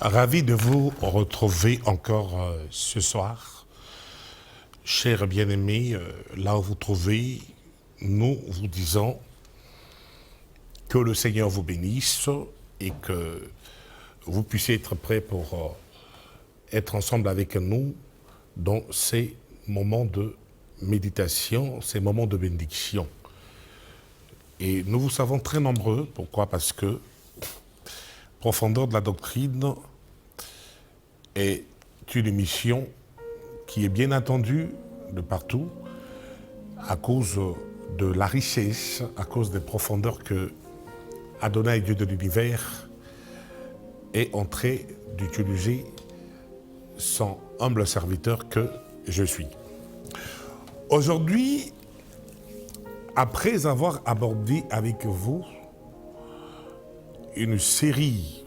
Ravi de vous retrouver encore ce soir. Chers bien-aimés, là où vous trouvez, nous vous disons que le Seigneur vous bénisse et que vous puissiez être prêts pour être ensemble avec nous dans ces moments de méditation, ces moments de bénédiction. Et nous vous savons très nombreux. Pourquoi? Parce que profondeur de la doctrine est une émission qui est bien attendue de partout à cause de la richesse, à cause des profondeurs que Adonai, Dieu de l'univers, est en train d'utiliser son humble serviteur que je suis. Aujourd'hui, après avoir abordé avec vous une série,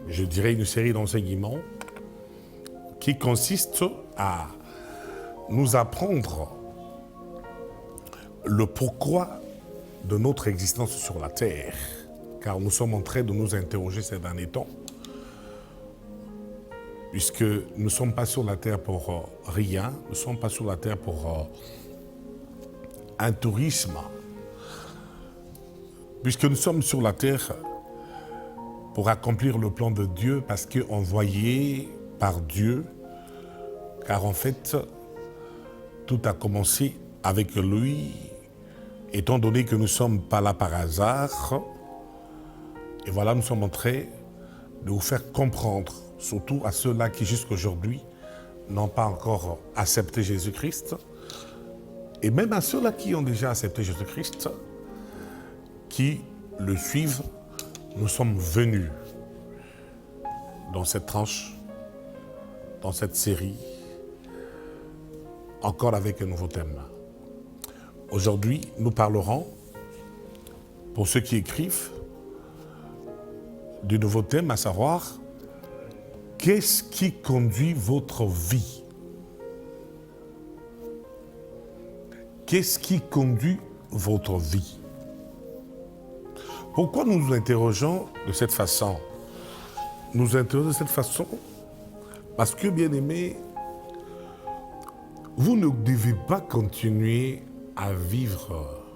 je dirais une série d'enseignements qui consiste à nous apprendre le pourquoi de notre existence sur la terre, car nous sommes en train de nous interroger ces derniers temps, puisque nous ne sommes pas sur la terre pour rien, nous ne sommes pas sur la terre pour un tourisme, puisque nous sommes sur la terre pour accomplir le plan de Dieu, parce qu'envoyé par Dieu, car en fait, tout a commencé avec lui, étant donné que nous ne sommes pas là par hasard. Et voilà, nous sommes en train de vous faire comprendre, surtout à ceux-là qui jusqu'à aujourd'hui n'ont pas encore accepté Jésus-Christ, et même à ceux-là qui ont déjà accepté Jésus-Christ, qui le suivent. Nous sommes venus dans cette tranche, dans cette série, encore avec un nouveau thème. Aujourd'hui, nous parlerons, pour ceux qui écrivent, du nouveau thème, à savoir, qu'est-ce qui conduit votre vie? Qu'est-ce qui conduit votre vie? Pourquoi nous nous interrogeons de cette façon? Nous nous interrogeons de cette façon parce que, bien-aimés, vous ne devez pas continuer à vivre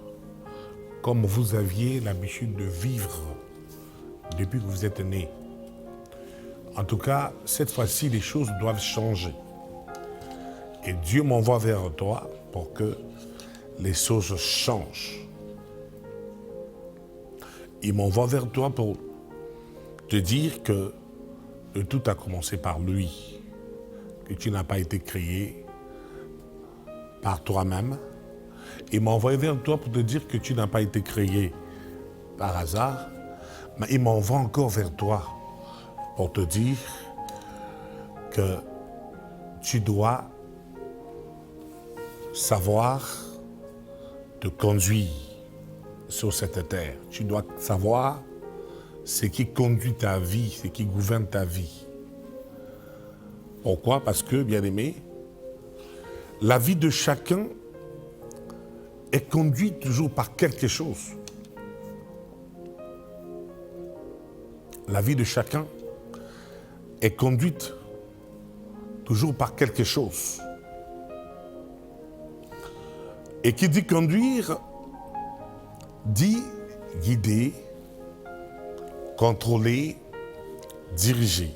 comme vous aviez l'habitude de vivre depuis que vous êtes né. En tout cas, cette fois-ci, les choses doivent changer. Et Dieu m'envoie vers toi pour que les choses changent. Il m'envoie vers toi pour te dire que tout a commencé par lui, que tu n'as pas été créé par toi-même. Il m'a envoyé vers toi pour te dire que tu n'as pas été créé par hasard, mais il m'envoie encore vers toi pour te dire que tu dois savoir te conduire sur cette terre. Tu dois savoir ce qui conduit ta vie, ce qui gouverne ta vie. Pourquoi? Parce que, bien-aimé, la vie de chacun est conduite toujours par quelque chose. La vie de chacun est conduite toujours par quelque chose. Et qui dit conduire, dit guider, contrôler, diriger.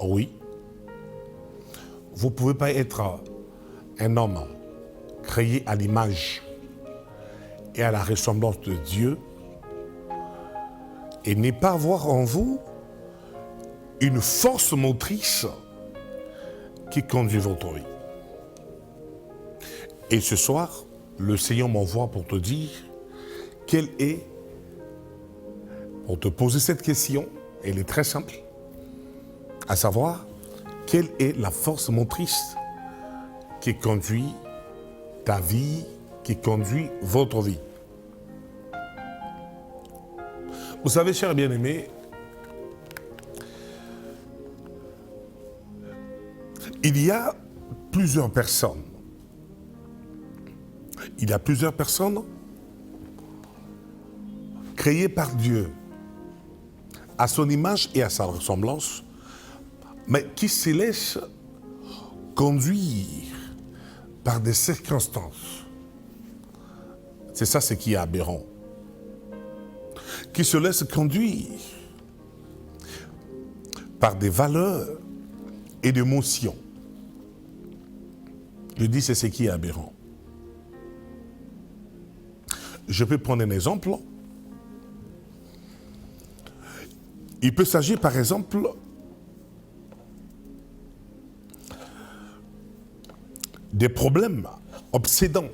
Oui, vous ne pouvez pas être un homme créé à l'image et à la ressemblance de Dieu et ne pas avoir en vous une force motrice qui conduit votre vie. Et ce soir, le Seigneur m'envoie pour te dire quelle est, pour te poser cette question, elle est très simple, à savoir, quelle est la force motrice qui conduit ta vie, qui conduit votre vie. Vous savez, chers bien-aimés, il y a plusieurs personnes. Il y a plusieurs personnes créées par Dieu à son image et à sa ressemblance, mais qui se laisse conduire par des circonstances. C'est ça ce qui est aberrant. Qui se laisse conduire par des valeurs et des émotions. Je dis c'est ce qui est aberrant. Je peux prendre un exemple. Il peut s'agir par exemple des problèmes obsédants.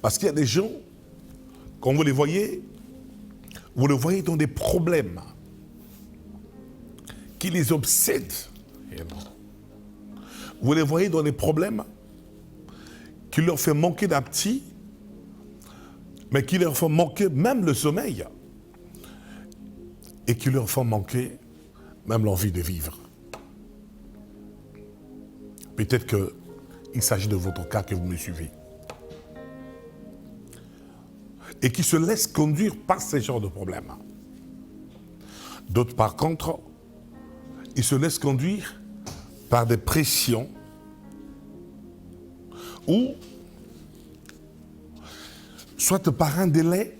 Parce qu'il y a des gens, quand vous les voyez dans des problèmes qui les obsèdent. Vous les voyez dans des problèmes qui leur fait manquer d'appétit, mais qui leur font manquer même le sommeil et qui leur font manquer même l'envie de vivre. Peut-être qu'il s'agit de votre cas que vous me suivez. Et qui se laissent conduire par ce genre de problèmes. D'autres, par contre, ils se laissent conduire par des pressions ou soit par un délai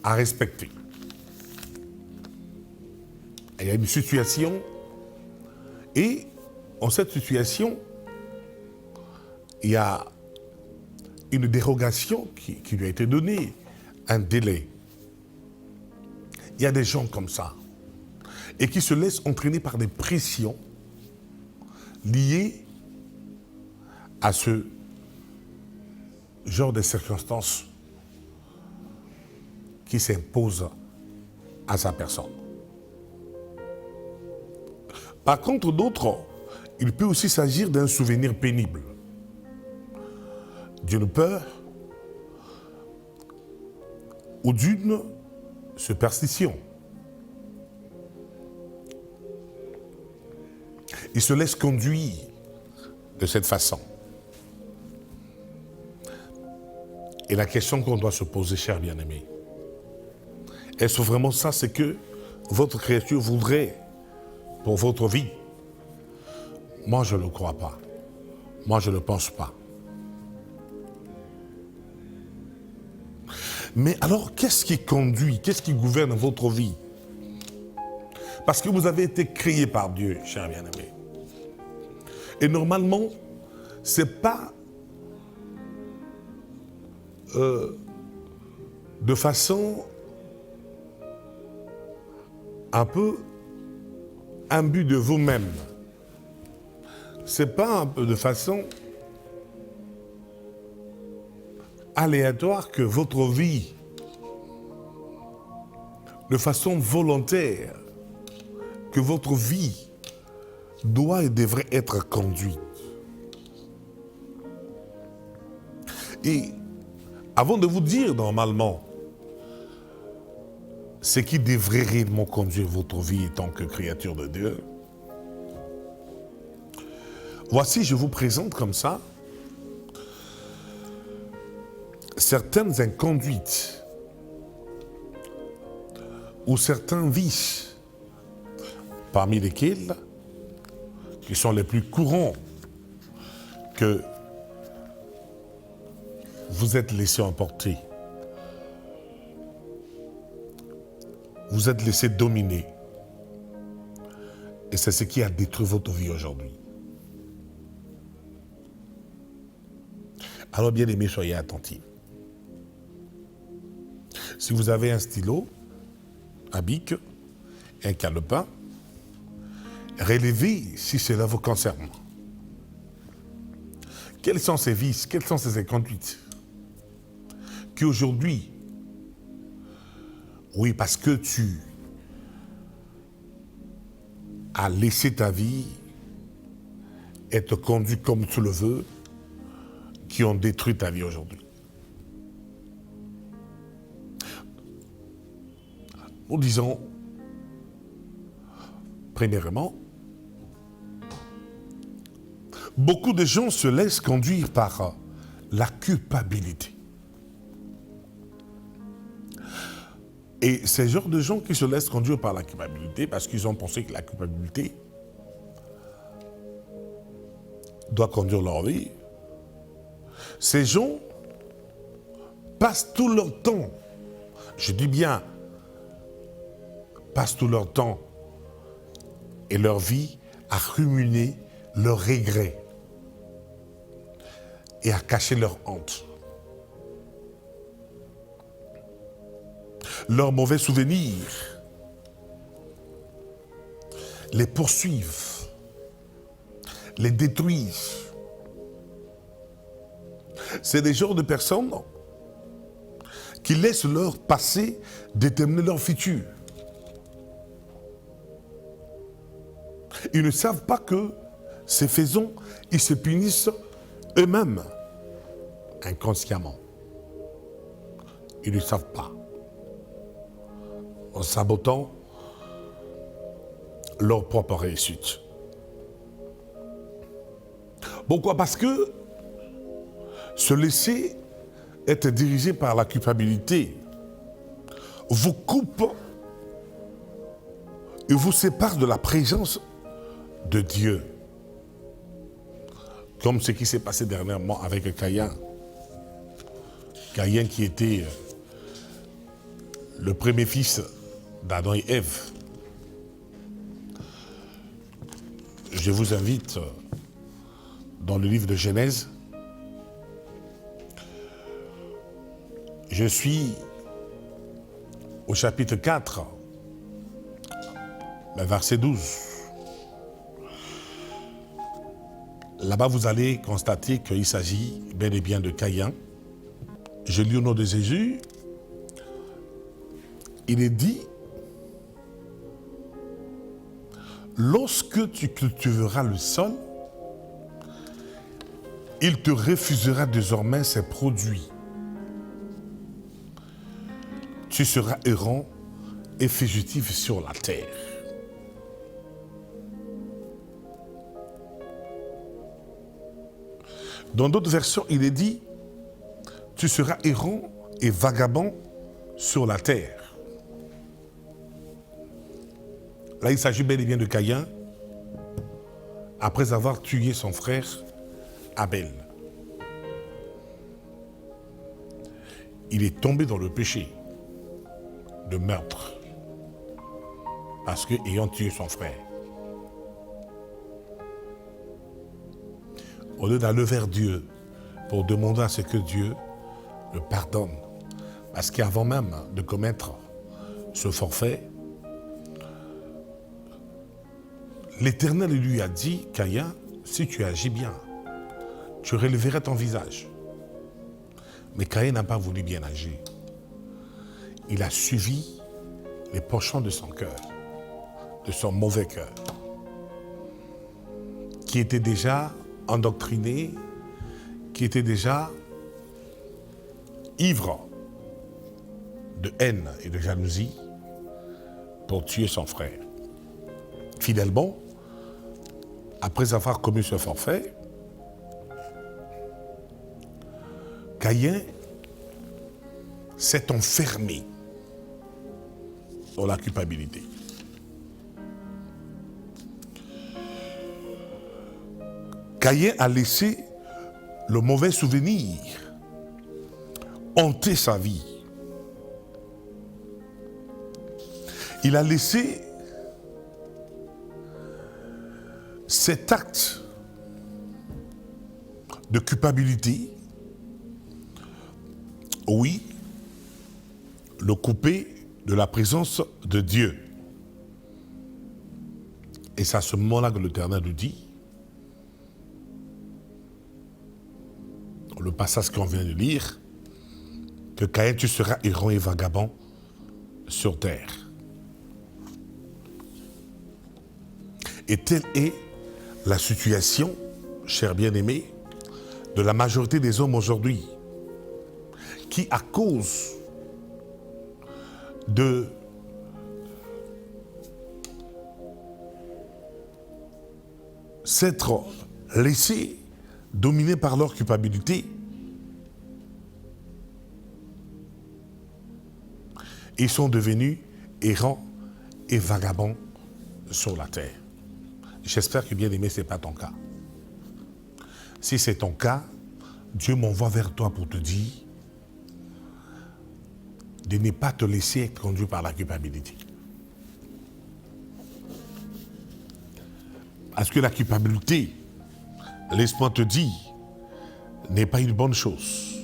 à respecter. Il y a une situation et en cette situation, il y a une dérogation qui lui a été donnée, un délai. Il y a des gens comme ça et qui se laissent entraîner par des pressions liées à ce genre de circonstances qui s'imposent à sa personne. Par contre, d'autres, il peut aussi s'agir d'un souvenir pénible, d'une peur ou d'une superstition. Il se laisse conduire de cette façon. Et la question qu'on doit se poser, chers bien-aimés, est-ce vraiment ça, c'est que votre créature voudrait pour votre vie? Moi, je ne le crois pas. Moi, je ne le pense pas. Mais alors, qu'est-ce qui conduit, qu'est-ce qui gouverne votre vie? Parce que vous avez été créé par Dieu, chers bien-aimés. Et normalement, ce n'est pas de façon un peu imbu de vous-même. Ce n'est pas un peu de façon aléatoire que votre vie, de façon volontaire, que votre vie doit et devrait être conduite. Et avant de vous dire normalement ce qui devrait réellement conduire votre vie en tant que créature de Dieu, voici, je vous présente comme ça certaines inconduites ou certains vices, parmi lesquels, qui sont les plus courants, que vous êtes laissé emporter, vous êtes laissé dominer. Et c'est ce qui a détruit votre vie aujourd'hui. Alors, bien aimés, soyez attentifs. Si vous avez un stylo, un bic, un calepin, relevez si cela vous concerne. Quels sont ces vices, quelles sont ces inconduites qui aujourd'hui, oui, parce que tu as laissé ta vie être conduit comme tu le veux, qui ont détruit ta vie aujourd'hui. Nous disons, premièrement, beaucoup de gens se laissent conduire par la culpabilité. Et ces genres de gens qui se laissent conduire par la culpabilité parce qu'ils ont pensé que la culpabilité doit conduire leur vie, ces gens passent tout leur temps, je dis bien, passent tout leur temps et leur vie à ruminer leurs regrets et à cacher leur honte. Leurs mauvais souvenirs les poursuivent, les détruisent. C'est des genres de personnes qui laissent leur passé déterminer leur futur. Ils ne savent pas que ces faisons, ils se punissent eux-mêmes, inconsciemment. Ils ne savent pas. En sabotant leur propre réussite. Pourquoi? Parce que se laisser être dirigé par la culpabilité vous coupe et vous sépare de la présence de Dieu. Comme ce qui s'est passé dernièrement avec Caïn. Caïn qui était le premier fils d'Adam et Ève. Je vous invite dans le livre de Genèse. Je suis au chapitre 4, verset 12. Là-bas, vous allez constater qu'il s'agit bel et bien de Caïn. Je lis au nom de Jésus. Il est dit, lorsque tu cultiveras le sol, il te refusera désormais ses produits. Tu seras errant et fugitif sur la terre. Dans d'autres versions, il est dit, tu seras errant et vagabond sur la terre. Là, il s'agit bel et bien de Caïn, après avoir tué son frère Abel. Il est tombé dans le péché de meurtre, parce que ayant tué son frère, au lieu d'aller vers Dieu pour demander à ce que Dieu le pardonne, parce qu'avant même de commettre ce forfait, l'Éternel lui a dit, Caïn, si tu agis bien, tu relèveras ton visage. Mais Caïn n'a pas voulu bien agir. Il a suivi les penchants de son cœur, de son mauvais cœur, qui était déjà endoctriné, qui était déjà ivre de haine et de jalousie pour tuer son frère. Fidèlement, après avoir commis ce forfait, Caïn s'est enfermé dans la culpabilité. Caïn a laissé le mauvais souvenir hanter sa vie. Il a laissé cet acte de culpabilité, oui, le couper de la présence de Dieu. Et c'est à ce moment-là que l'Éternel nous dit, le passage qu'on vient de lire, que Caïn, tu seras errant et vagabond sur terre. Et telle est la situation, chers bien-aimés, de la majorité des hommes aujourd'hui, qui, à cause de s'être laissés dominer par leur culpabilité, Ils sont devenus errants et vagabonds sur la terre. J'espère que, bien-aimé, ce n'est pas ton cas. Si c'est ton cas, Dieu m'envoie vers toi pour te dire de ne pas te laisser être conduit par la culpabilité. Parce que la culpabilité, laisse-moi te dire, n'est pas une bonne chose.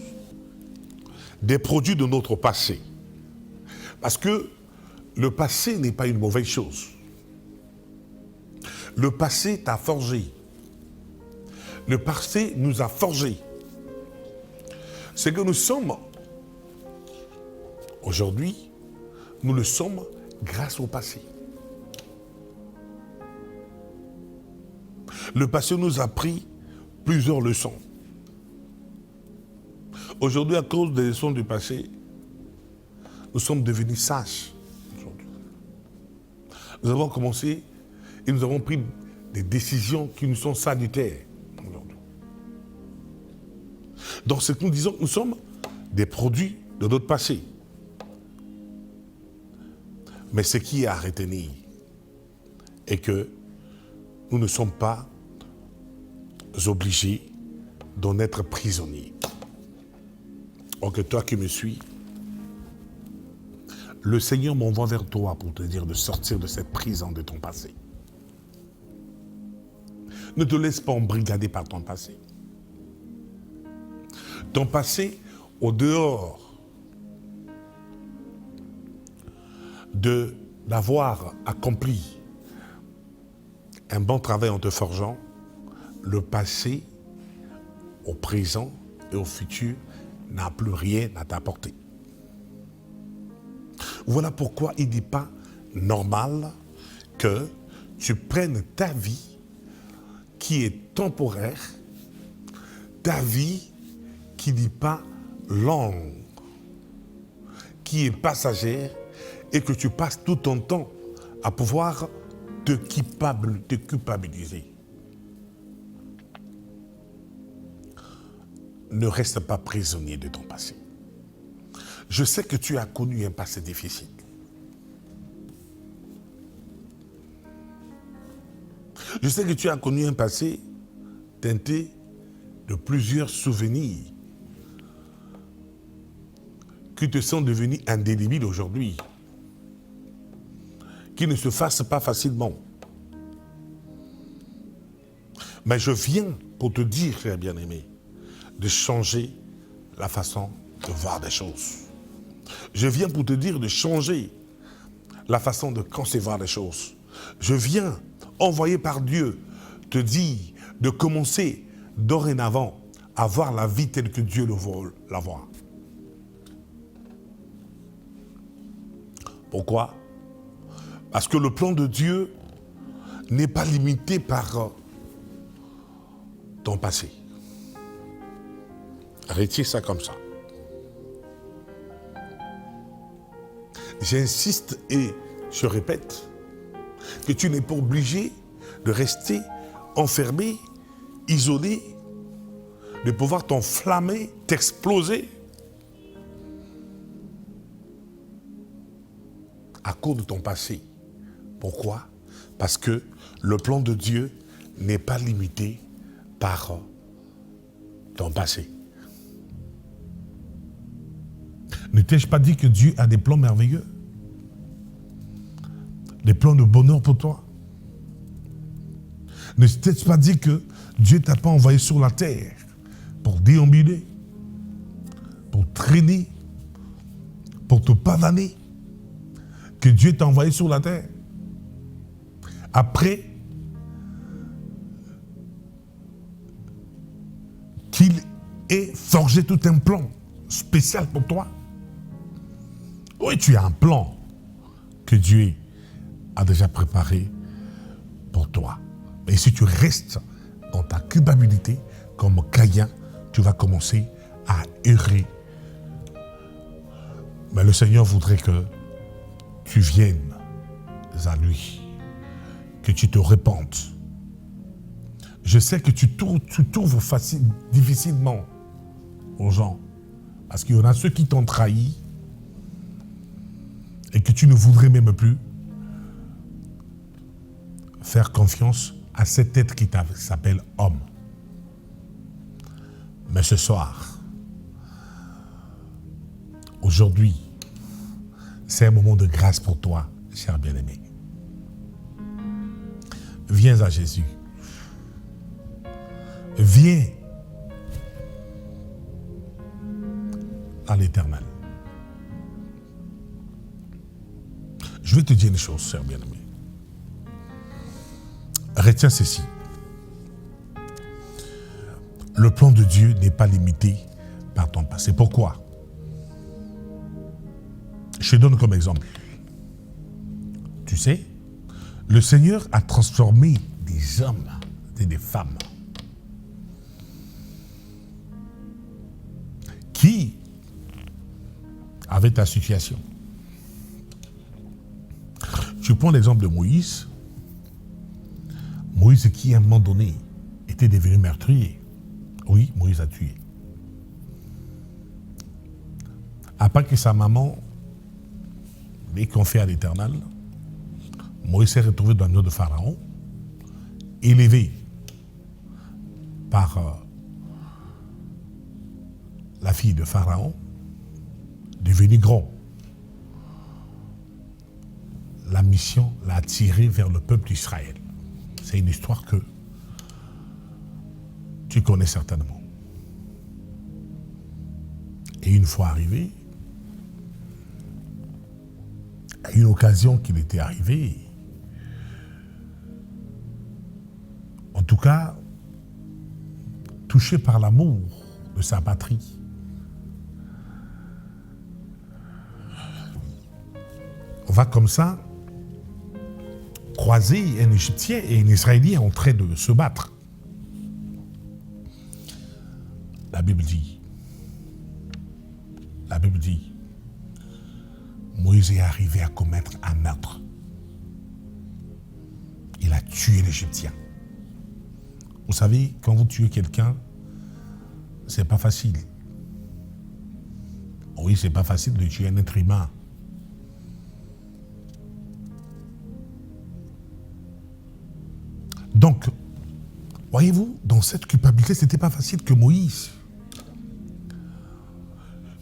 Des produits de notre passé. Parce que le passé n'est pas une mauvaise chose. Le passé t'a forgé. Le passé nous a forgés. C'est que nous sommes, aujourd'hui, nous le sommes grâce au passé. Le passé nous a pris plusieurs leçons. Aujourd'hui, à cause des leçons du passé, nous sommes devenus sages. Nous avons commencé et nous avons pris des décisions qui nous sont salutaires aujourd'hui. Donc, ce que nous disons, nous sommes des produits de notre passé. Mais ce qui est à retenir est que nous ne sommes pas obligés d'en être prisonniers. Donc, toi qui me suis, le Seigneur m'envoie vers toi pour te dire de sortir de cette prison de ton passé. Ne te laisse pas embrigader par ton passé. Ton passé, au dehors d'avoir accompli un bon travail en te forgeant, le passé, au présent et au futur, n'a plus rien à t'apporter. Voilà pourquoi il n'est pas normal que tu prennes ta vie qui est temporaire, ta vie qui n'est pas longue, qui est passagère, et que tu passes tout ton temps à pouvoir te culpabiliser. Ne reste pas prisonnier de ton passé. Je sais que tu as connu un passé difficile. Je sais que tu as connu un passé teinté de plusieurs souvenirs qui te sont devenus indélébiles aujourd'hui, qui ne se fassent pas facilement. Mais je viens pour te dire, frère bien-aimé, de changer la façon de voir des choses. Je viens pour te dire de changer la façon de concevoir les choses. Je viens, envoyé par Dieu, te dire de commencer dorénavant à voir la vie telle que Dieu le veut la voir. Pourquoi? Parce que le plan de Dieu n'est pas limité par ton passé. Retiens ça comme ça. J'insiste et je répète que tu n'es pas obligé de rester enfermé, isolé, de pouvoir t'enflammer, t'exploser à cause de ton passé. Pourquoi? Parce que le plan de Dieu n'est pas limité par ton passé. Ne t'ai-je pas dit que Dieu a des plans merveilleux? Des plans de bonheur pour toi? Ne t'ai-je pas dit que Dieu ne t'a pas envoyé sur la terre pour déambuler, pour traîner, pour te pavaner? Que Dieu t'a envoyé sur la terre après qu'il ait forgé tout un plan spécial pour toi? Oui, tu as un plan que Dieu a déjà préparé pour toi. Mais si tu restes dans ta culpabilité, comme Caïn, tu vas commencer à errer. Mais le Seigneur voudrait que tu viennes à lui, que tu te répandes. Je sais que tu t'ouvres difficilement aux gens, parce qu'il y en a ceux qui t'ont trahi, et que tu ne voudrais même plus faire confiance à cet être qui s'appelle homme. Mais ce soir, aujourd'hui, c'est un moment de grâce pour toi, cher bien-aimé. Viens à Jésus. Viens à l'Éternel. Je vais te dire une chose, cher bien-aimé. Retiens ceci. Le plan de Dieu n'est pas limité par ton passé. Pourquoi? Je te donne comme exemple. Tu sais, le Seigneur a transformé des hommes et des femmes qui avaient ta situation. Je prends l'exemple de Moïse. Moïse qui, à un moment donné, était devenu meurtrier. Oui, Moïse a tué. Après que sa maman l'ait confié à l'Éternel, Moïse s'est retrouvé dans la maison de Pharaon, élevé par la fille de Pharaon, devenu grand. La mission l'a attiré vers le peuple d'Israël. C'est une histoire que tu connais certainement. Et une fois arrivé, à une occasion qu'il était arrivé, en tout cas, touché par l'amour de sa patrie, on va comme ça croiser un Égyptien et un Israélien en train de se battre. La Bible dit, Moïse est arrivé à commettre un meurtre. Il a tué l'Égyptien. Vous savez, quand vous tuez quelqu'un, c'est pas facile. Oui, c'est pas facile de tuer un être humain. Donc, voyez-vous, dans cette culpabilité, ce n'était pas facile que Moïse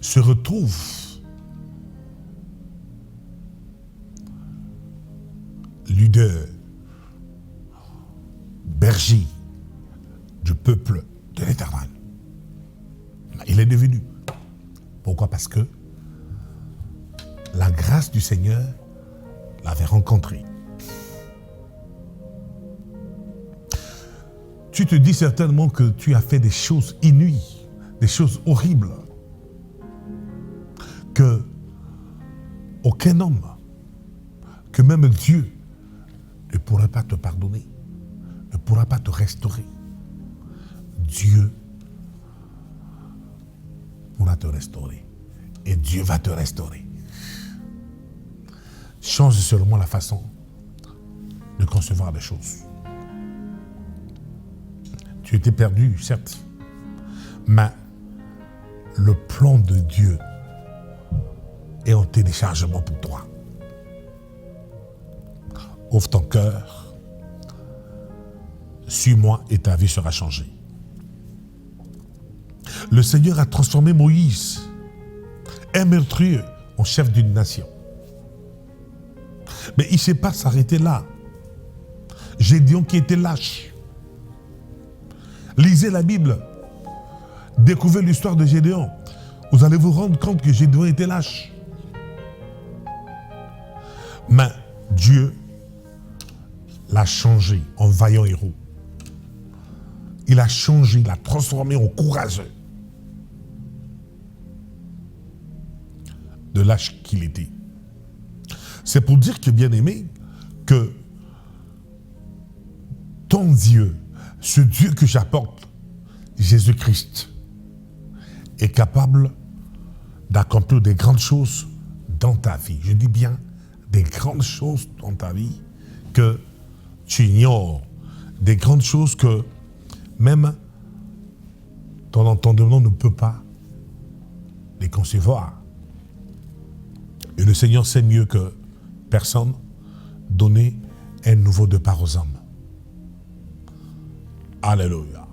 se retrouve leader, berger du peuple de l'Éternel. Il est devenu. Pourquoi? Parce que la grâce du Seigneur l'avait rencontré. Tu te dis certainement que tu as fait des choses inouïes, des choses horribles, que aucun homme, que même Dieu ne pourra pas te pardonner, ne pourra pas te restaurer. Dieu pourra te restaurer et Dieu va te restaurer. Change seulement la façon de concevoir les choses. Tu étais perdu, certes, mais le plan de Dieu est en téléchargement pour toi. Ouvre ton cœur, suis-moi et ta vie sera changée. Le Seigneur a transformé Moïse, un meurtrier, en chef d'une nation. Mais il ne s'est pas s'arrêter là. Gédéon qui était lâche. Lisez la Bible. Découvrez l'histoire de Gédéon. Vous allez vous rendre compte que Gédéon était lâche. Mais Dieu l'a changé en vaillant héros. Il a changé, il l'a transformé en courageux. De lâche qu'il était. C'est pour dire que, bien aimé, que ton Dieu, ce Dieu que j'apporte, Jésus-Christ, est capable d'accomplir des grandes choses dans ta vie. Je dis bien des grandes choses dans ta vie que tu ignores. Des grandes choses que même ton entendement ne peut pas les concevoir. Et le Seigneur sait mieux que personne donner un nouveau départ aux hommes. Alléluia.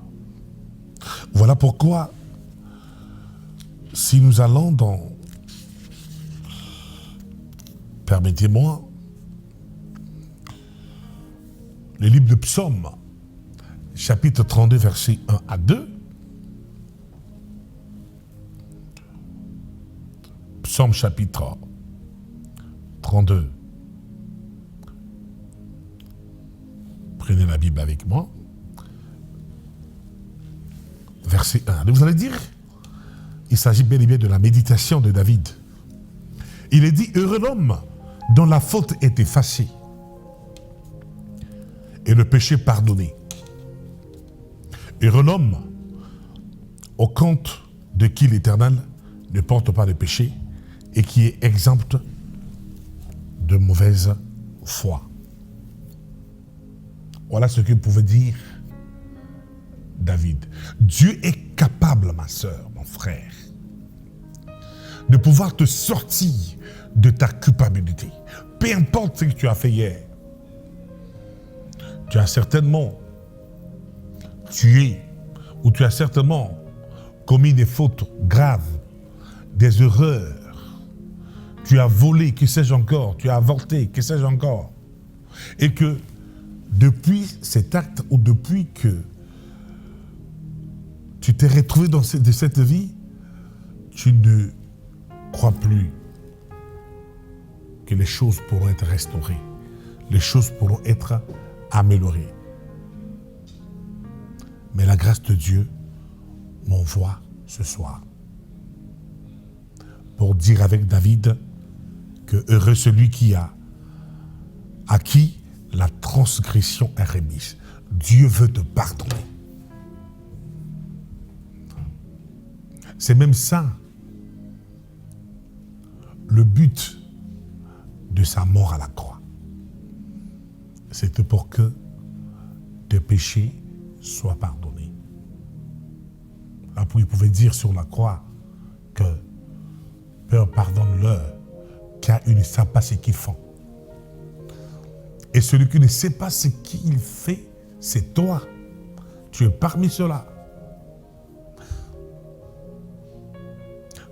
Voilà pourquoi, si nous allons dans, permettez-moi, le livre de Psaume, chapitre 32, versets 1 à 2, Psaume chapitre 32. Prenez la Bible avec moi. Verset 1. Vous allez dire, il s'agit bel et bien de la méditation de David. Il est dit, heureux l'homme dont la faute est effacée et le péché pardonné. Heureux l'homme au compte de qui l'Éternel ne porte pas de péché et qui est exempt de mauvaise foi. Voilà ce que pouvait dire David. Dieu est capable, ma soeur, mon frère, de pouvoir te sortir de ta culpabilité. Peu importe ce que tu as fait hier. Tu as certainement tué ou tu as certainement commis des fautes graves, des erreurs. Tu as volé, que sais-je encore, tu as avorté, que sais-je encore. Et que depuis cet acte ou depuis que tu t'es retrouvé dans cette vie, tu ne crois plus que les choses pourront être restaurées, les choses pourront être améliorées. Mais la grâce de Dieu m'envoie ce soir pour dire avec David que heureux celui qui a à qui la transgression est remise. Dieu veut te pardonner. C'est même ça le but de sa mort à la croix. C'était pour que tes péchés soient pardonnés. Là, il pouvait dire sur la croix que Père, pardonne-leur, car ils ne savent pas ce qu'ils font. Et celui qui ne sait pas ce qu'il fait, c'est toi. Tu es parmi ceux-là.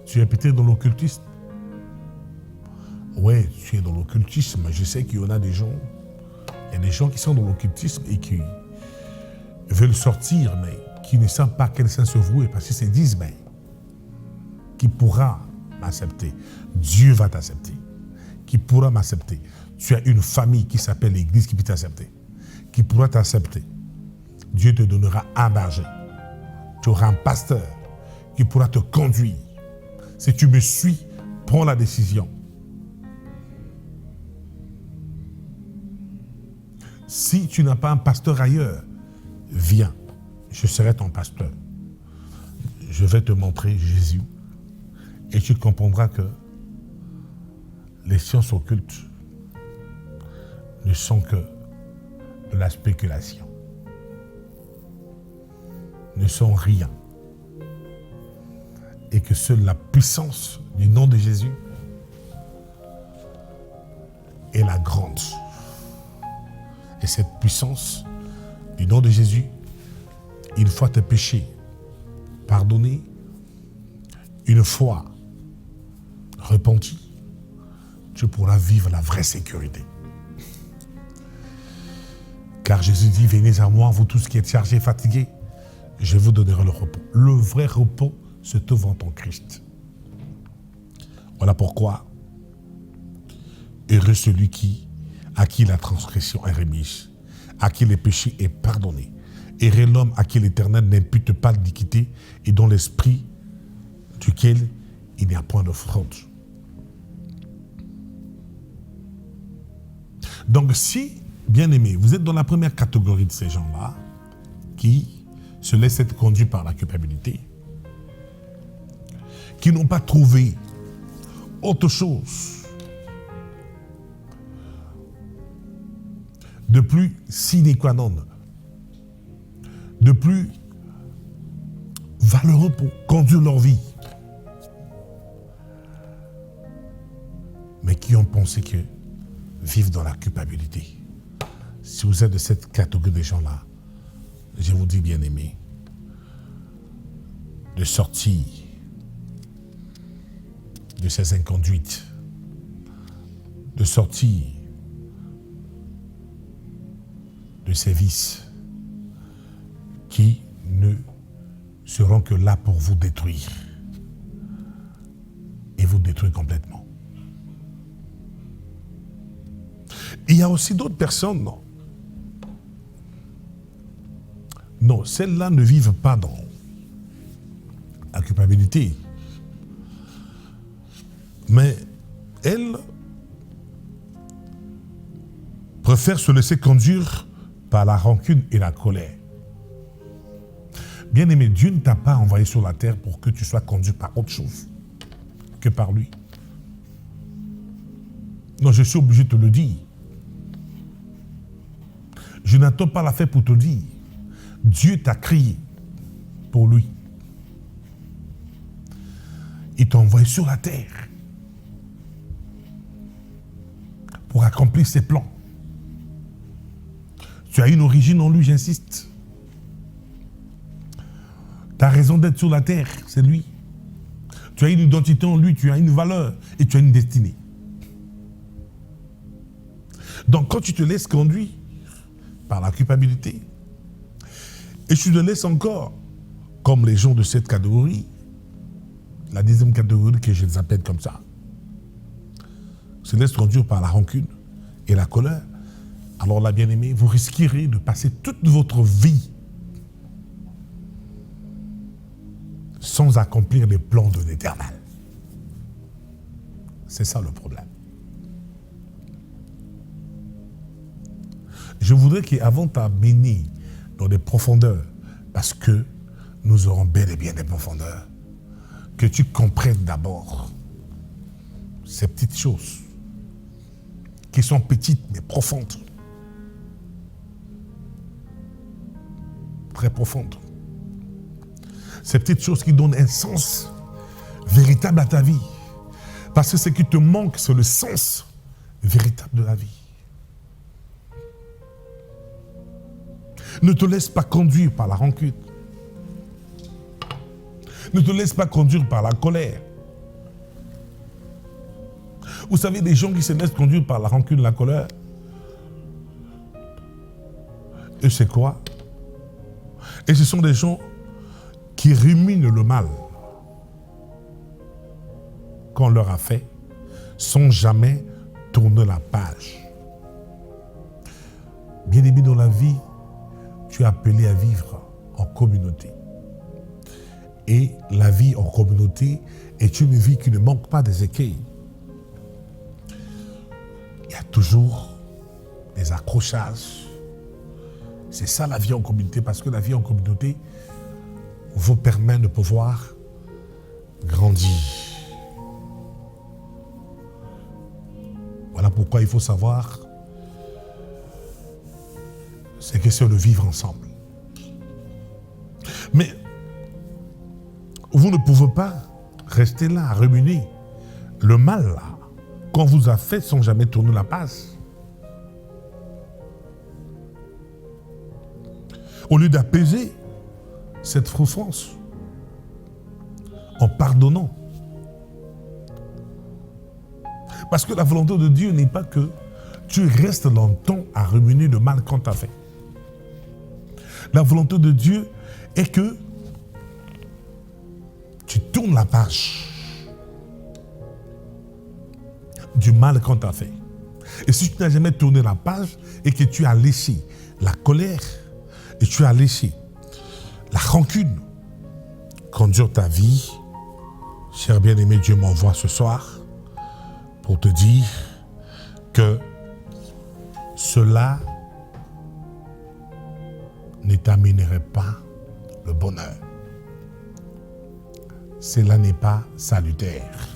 Tu es peut-être dans l'occultisme. Oui, tu es dans l'occultisme. Je sais qu'il y en a des gens. Il y a des gens qui sont dans l'occultisme et qui veulent sortir, mais qui ne savent pas quel sens se vouer parce qu'ils se disent, mais qui pourra m'accepter? Dieu va t'accepter. Qui pourra m'accepter? Tu as une famille qui s'appelle l'Église qui peut t'accepter. Qui pourra t'accepter. Dieu te donnera un berger. Tu auras un pasteur qui pourra te conduire. Si tu me suis, prends la décision. Si tu n'as pas un pasteur ailleurs, viens, je serai ton pasteur. Je vais te montrer Jésus et tu comprendras que les sciences occultes ne sont que de la spéculation, ne sont rien. Et que seule la puissance du nom de Jésus est la grande. Et cette puissance du nom de Jésus, une fois tes péchés pardonnés, une fois repenti, tu pourras vivre la vraie sécurité. Car Jésus dit, venez à moi, vous tous qui êtes chargés et fatigués, je vous donnerai le repos. Le vrai repos se trouve en ton Christ. Voilà pourquoi, heureux celui à qui la transgression est remise, à qui le péché est pardonné. Heureux l'homme à qui l'Éternel n'impute pas d'iniquité et dont l'esprit duquel il n'y a point de fraude. Donc si, bien aimé, vous êtes dans la première catégorie de ces gens-là, qui se laissent être conduits par la culpabilité, qui n'ont pas trouvé autre chose de plus sine qua non, de plus valeureux pour conduire leur vie. Mais qui ont pensé que vivre dans la culpabilité. Si vous êtes de cette catégorie de gens-là, je vous dis, bien-aimés, de sortir de ces inconduites, de sortir de ces vices qui ne seront que là pour vous détruire et vous détruire complètement. Il y a aussi d'autres personnes, non. Non, celles-là ne vivent pas dans la culpabilité. Mais elles préfèrent se laisser conduire par la rancune et la colère. Bien-aimé, Dieu ne t'a pas envoyé sur la terre pour que tu sois conduit par autre chose que par lui. Non, je suis obligé de te le dire. Je n'attends pas la fin pour te dire. Dieu t'a créé pour lui. Il t'a envoyé sur la terre pour accomplir ses plans. Tu as une origine en lui, j'insiste. Ta raison d'être sur la terre, c'est lui. Tu as une identité en lui, tu as une valeur et tu as une destinée. Donc quand tu te laisses conduire par la culpabilité, et tu te laisses encore, comme les gens de cette catégorie, la deuxième catégorie que je les appelle comme ça, se laisse conduire par la rancune et la colère, alors là, bien-aimé, vous risquerez de passer toute votre vie sans accomplir les plans de l'Éternel. C'est ça le problème. Je voudrais qu'avant t'amener dans des profondeurs, parce que nous aurons bel et bien des profondeurs, que tu comprennes d'abord ces petites choses qui sont petites mais profondes. Très profondes. Ces petites choses qui donnent un sens véritable à ta vie. Parce que ce qui te manque, c'est le sens véritable de la vie. Ne te laisse pas conduire par la rancune. Ne te laisse pas conduire par la colère. Vous savez, des gens qui se laissent conduire par la rancune, la colère, et c'est quoi? Et ce sont des gens qui ruminent le mal qu'on leur a fait sans jamais tourner la page. Bien aimé, dans la vie, tu es appelé à vivre en communauté. Et la vie en communauté est une vie qui ne manque pas des écueils. Il y a toujours des accrochages. C'est ça la vie en communauté, parce que la vie en communauté vous permet de pouvoir grandir. Voilà pourquoi il faut savoir c'est que c'est le vivre ensemble. Mais vous ne pouvez pas rester là à ruminer le mal là qu'on vous a fait sans jamais tourner la page. Au lieu d'apaiser cette souffrance en pardonnant. Parce que la volonté de Dieu n'est pas que tu restes longtemps à ruminer le mal qu'on t'a fait. La volonté de Dieu est que tu tournes la page du mal qu'on t'a fait. Et si tu n'as jamais tourné la page et que tu as laissé la colère et tu as laissé la rancune conduire ta vie, cher bien-aimé, Dieu m'envoie ce soir pour te dire que cela ne t'amènerait pas le bonheur. Cela n'est pas salutaire.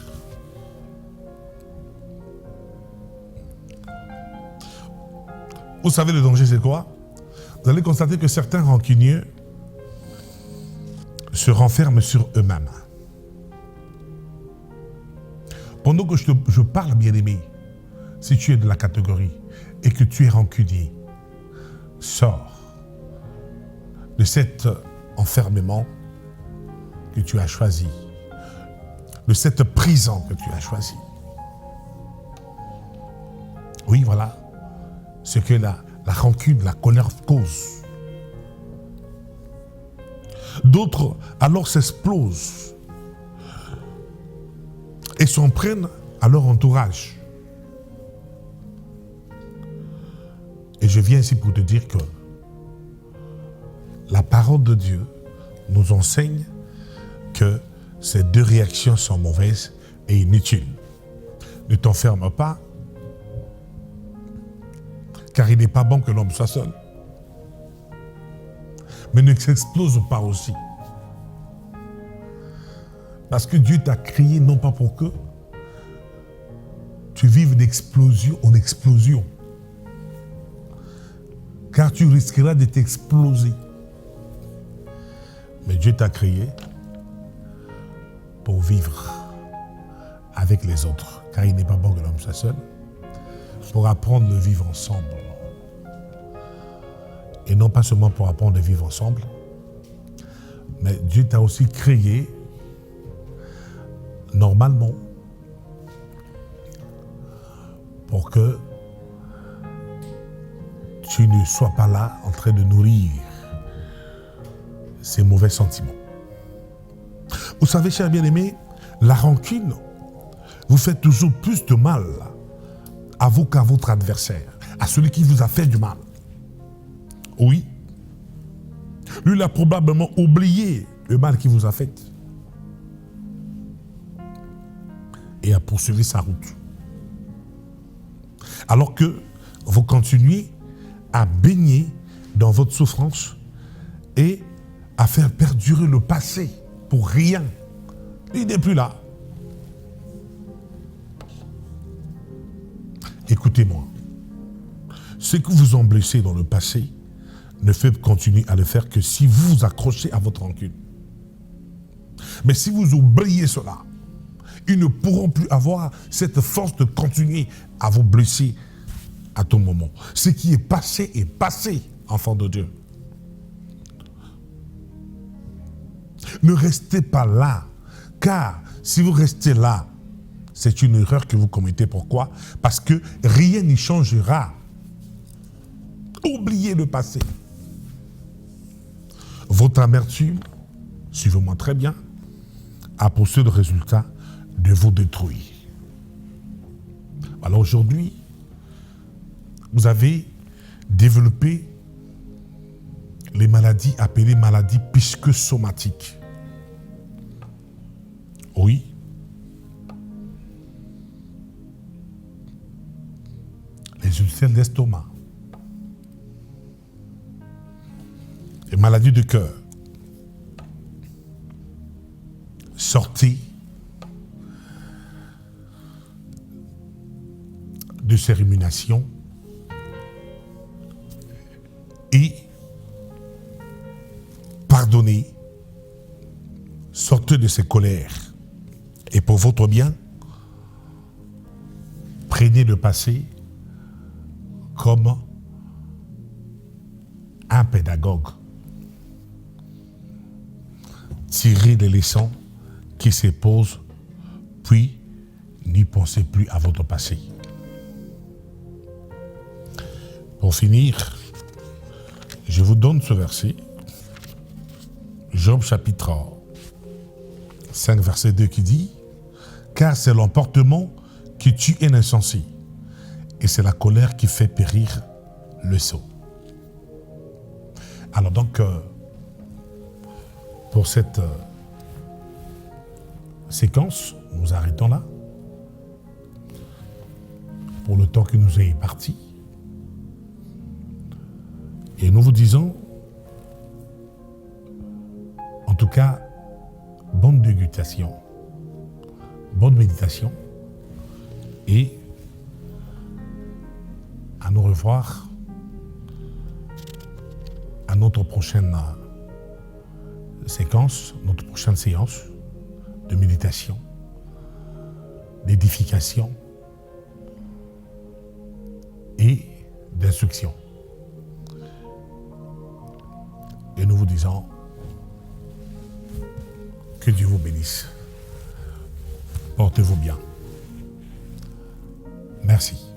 Vous savez le danger c'est quoi? Vous allez constater que certains rancuniers se renferment sur eux-mêmes. Pendant que je parle, bien-aimé, si tu es de la catégorie et que tu es rancunier, sors de cet enfermement que tu as choisi, de cette prison que tu as choisie. Oui, voilà ce que la rancune, la colère cause. D'autres alors s'explosent et s'en prennent à leur entourage. Et je viens ici pour te dire que la parole de Dieu nous enseigne que ces deux réactions sont mauvaises et inutiles. Ne t'enferme pas, car il n'est pas bon que l'homme soit seul. Mais ne s'explose pas aussi. Parce que Dieu t'a créé non pas pour que tu vives d'explosion en explosion. Car tu risqueras de t'exploser. Mais Dieu t'a créé pour vivre avec les autres. Car il n'est pas bon que l'homme soit seul. Pour apprendre de vivre ensemble. Et non pas seulement pour apprendre à vivre ensemble, mais Dieu t'a aussi créé normalement pour que tu ne sois pas là en train de nourrir ces mauvais sentiments. Vous savez, chers bien-aimés, la rancune vous fait toujours plus de mal à vous qu'à votre adversaire, à celui qui vous a fait du mal. Oui. Lui, il a probablement oublié le mal qu'il vous a fait et a poursuivi sa route. Alors que vous continuez à baigner dans votre souffrance et à faire perdurer le passé pour rien. Il n'est plus là. Écoutez-moi. Ce que vous ont blessé dans le passé ne fait continuer à le faire que si vous vous accrochez à votre rancune. Mais si vous oubliez cela, ils ne pourront plus avoir cette force de continuer à vous blesser à tout moment. Ce qui est passé, enfant de Dieu. Ne restez pas là, car si vous restez là, c'est une erreur que vous commettez. Pourquoi? Parce que rien n'y changera. Oubliez le passé. Votre amertume, suivez-moi très bien, a pour seul résultat de vous détruire. Alors aujourd'hui, vous avez développé les maladies appelées maladies psychosomatiques. Oui. Les ulcères d'estomac. Les maladies du cœur. Sortez de ces ruminations et pardonnez, sortez de ces colères et pour votre bien, prenez le passé comme un pédagogue. Tirez les leçons qui se posent, puis n'y pensez plus à votre passé. Pour finir, je vous donne ce verset, Job chapitre 5, verset 2 qui dit « Car c'est l'emportement qui tue un insensé, et c'est la colère qui fait périr le sot. » Alors donc, pour cette séquence, nous arrêtons là, pour le temps qui nous est imparti. Et nous vous disons, en tout cas, bonne dégustation, bonne méditation, et à nous revoir à notre prochaine séquence, notre prochaine séance de méditation, d'édification et d'instruction. Et nous vous disons que Dieu vous bénisse. Portez-vous bien. Merci.